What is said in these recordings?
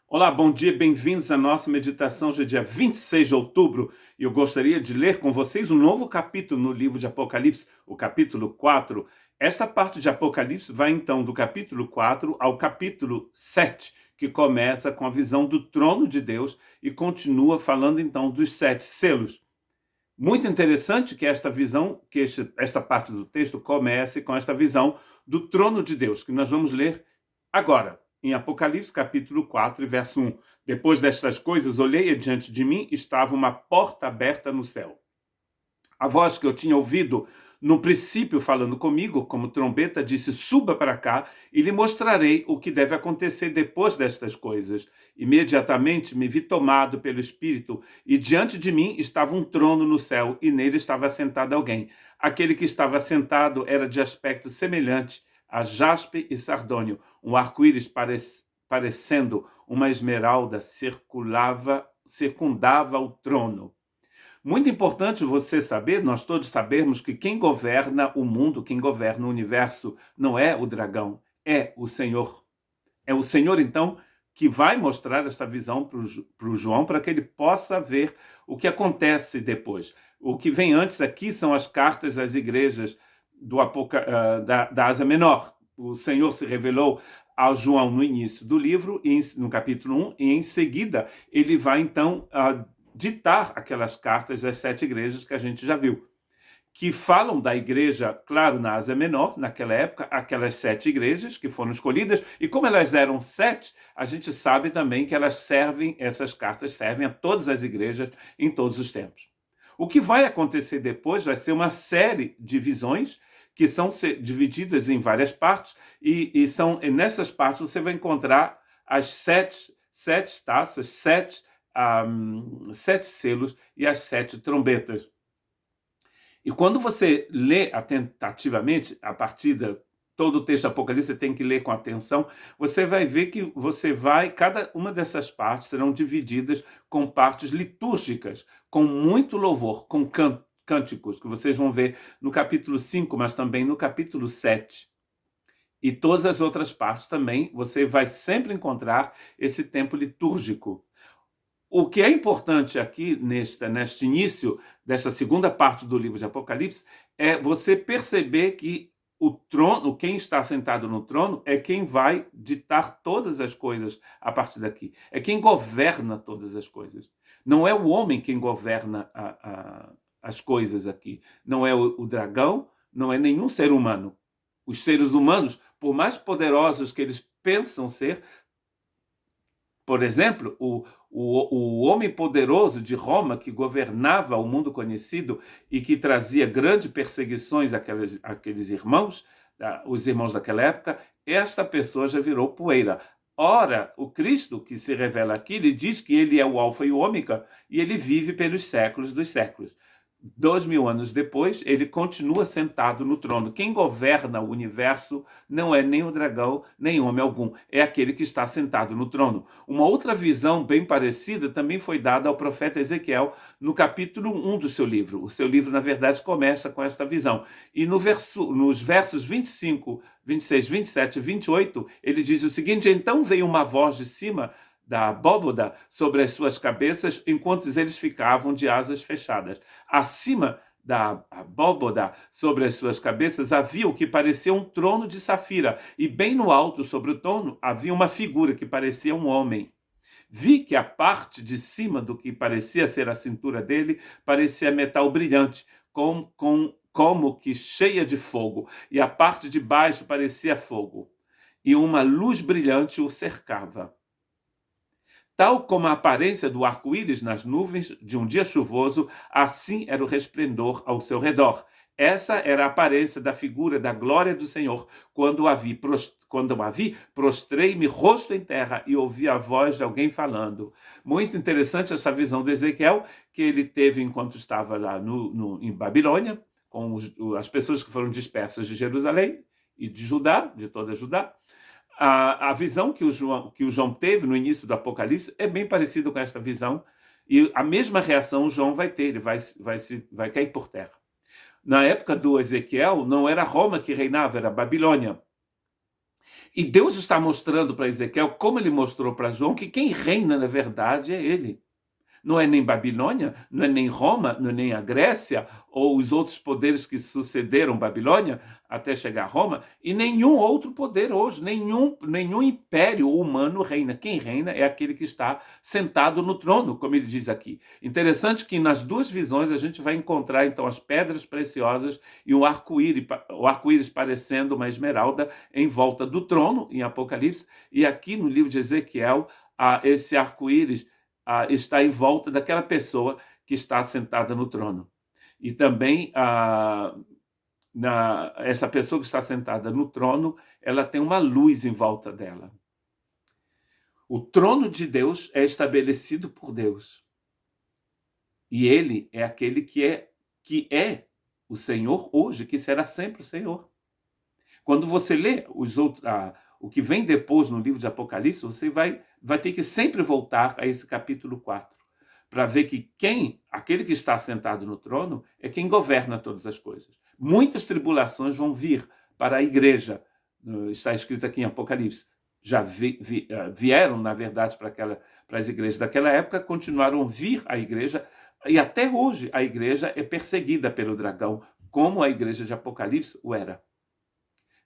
Olá, bom dia, bem-vindos à nossa meditação hoje é dia 26 de outubro e eu gostaria de ler com vocês um novo capítulo no livro de Apocalipse, o capítulo 4. Esta parte de Apocalipse vai então do capítulo 4 ao capítulo 7, que começa com a visão do trono de Deus e continua falando então dos 7 selos. Muito interessante que esta visão, esta parte do texto comece com esta visão do trono de Deus, que nós vamos ler agora, em Apocalipse capítulo 4, verso 1. Depois destas coisas, olhei e diante de mim estava uma porta aberta no céu. A voz que eu tinha ouvido no princípio falando comigo, como trombeta, disse: suba para cá e lhe mostrarei o que deve acontecer depois destas coisas. Imediatamente me vi tomado pelo Espírito e diante de mim estava um trono no céu e nele estava sentado alguém. Aquele que estava sentado era de aspecto semelhante a jaspe e sardônio. Um arco-íris parecendo uma esmeralda circundava o trono. Muito importante você saber, nós todos sabemos que quem governa o mundo, quem governa o universo, não é o dragão, é o Senhor. É o Senhor, então, que vai mostrar esta visão para o João, para que ele possa ver o que acontece depois. O que vem antes aqui são as cartas às igrejas da Ásia Menor. O Senhor se revelou ao João no início do livro, no capítulo 1, e em seguida ele vai, então, ditar aquelas cartas às 7 igrejas que a gente já viu, que falam da igreja, claro, na Ásia Menor, naquela época, aquelas 7 igrejas que foram escolhidas, e como elas eram 7, a gente sabe também que essas cartas servem a todas as igrejas em todos os tempos. O que vai acontecer depois vai ser uma série de visões que são divididas em várias partes, e nessas partes você vai encontrar as sete taças, 7 selos e as 7 trombetas. E quando você lê atentativamente a partir de todo o texto do Apocalipse, você tem que ler com atenção, você vai ver que cada uma dessas partes serão divididas com partes litúrgicas, com muito louvor, com cânticos, que vocês vão ver no capítulo 5, mas também no capítulo 7. E todas as outras partes também, você vai sempre encontrar esse tempo litúrgico. O que é importante aqui, neste início dessa segunda parte do livro de Apocalipse, é você perceber que o trono, quem está sentado no trono, é quem vai ditar todas as coisas a partir daqui. É quem governa todas as coisas. Não é o homem quem governa as coisas aqui. Não é o dragão, não é nenhum ser humano. Os seres humanos, por mais poderosos que eles pensam ser, por exemplo, o homem poderoso de Roma, que governava o mundo conhecido e que trazia grandes perseguições àqueles irmãos, os irmãos daquela época, esta pessoa já virou poeira. Ora, o Cristo que se revela aqui, ele diz que ele é o alfa e o ômega e ele vive pelos séculos dos séculos. 2000 anos depois, ele continua sentado no trono. Quem governa o universo não é nem o dragão, nem homem algum. É aquele que está sentado no trono. Uma outra visão bem parecida também foi dada ao profeta Ezequiel no capítulo 1 do seu livro. O seu livro, na verdade, começa com esta visão. E nos versos 25, 26, 27 e 28, ele diz o seguinte: então veio uma voz de cima da abóboda sobre as suas cabeças, enquanto eles ficavam de asas fechadas. Acima da abóboda sobre as suas cabeças havia o que parecia um trono de safira, e bem no alto sobre o trono havia uma figura que parecia um homem. Vi que a parte de cima do que parecia ser a cintura dele parecia metal brilhante, como que cheia de fogo, e a parte de baixo parecia fogo, e uma luz brilhante o cercava. Tal como a aparência do arco-íris nas nuvens de um dia chuvoso, assim era o resplendor ao seu redor. Essa era a aparência da figura da glória do Senhor. Quando a vi, prostrei-me rosto em terra e ouvi a voz de alguém falando. Muito interessante essa visão de Ezequiel, que ele teve enquanto estava lá em Babilônia, com as pessoas que foram dispersas de Jerusalém e de Judá, de toda Judá. A visão que o João teve no início do Apocalipse é bem parecida com esta visão, e a mesma reação o João vai ter, ele vai cair por terra. Na época do Ezequiel, não era Roma que reinava, era a Babilônia. E Deus está mostrando para Ezequiel, como ele mostrou para João, que quem reina na verdade é ele. Não é nem Babilônia, não é nem Roma, não é nem a Grécia, ou os outros poderes que sucederam Babilônia até chegar a Roma, e nenhum outro poder hoje, nenhum império humano reina. Quem reina é aquele que está sentado no trono, como ele diz aqui. Interessante que nas duas visões a gente vai encontrar então as pedras preciosas e o arco-íris parecendo uma esmeralda em volta do trono, em Apocalipse, e aqui no livro de Ezequiel, esse arco-íris está em volta daquela pessoa que está sentada no trono. E também essa pessoa que está sentada no trono, ela tem uma luz em volta dela. O trono de Deus é estabelecido por Deus. E ele é aquele que é o Senhor hoje, que será sempre o Senhor. Quando você lê o que vem depois no livro de Apocalipse, você vai ter que sempre voltar a esse capítulo 4, para ver que aquele que está sentado no trono, é quem governa todas as coisas. Muitas tribulações vão vir para a igreja, está escrito aqui em Apocalipse. Já vieram, na verdade, para as igrejas daquela época, continuaram a vir à igreja, e até hoje a igreja é perseguida pelo dragão, como a igreja de Apocalipse o era.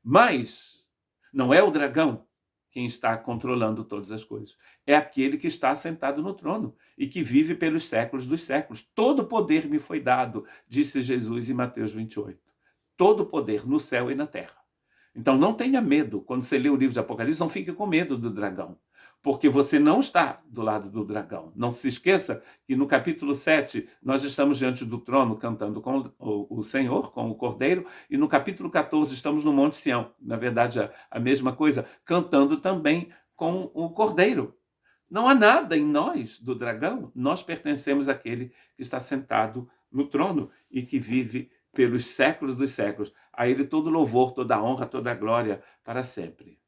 Mas não é o dragão quem está controlando todas as coisas. É aquele que está sentado no trono e que vive pelos séculos dos séculos. Todo poder me foi dado, disse Jesus em Mateus 28. Todo poder no céu e na terra. Então não tenha medo. Quando você lê o livro de Apocalipse, não fique com medo do dragão, porque você não está do lado do dragão. Não se esqueça que no capítulo 7, nós estamos diante do trono cantando com o Senhor, com o Cordeiro, e no capítulo 14 estamos no Monte Sião, na verdade a mesma coisa, cantando também com o Cordeiro. Não há nada em nós do dragão, nós pertencemos àquele que está sentado no trono e que vive pelos séculos dos séculos. A ele todo louvor, toda honra, toda glória para sempre.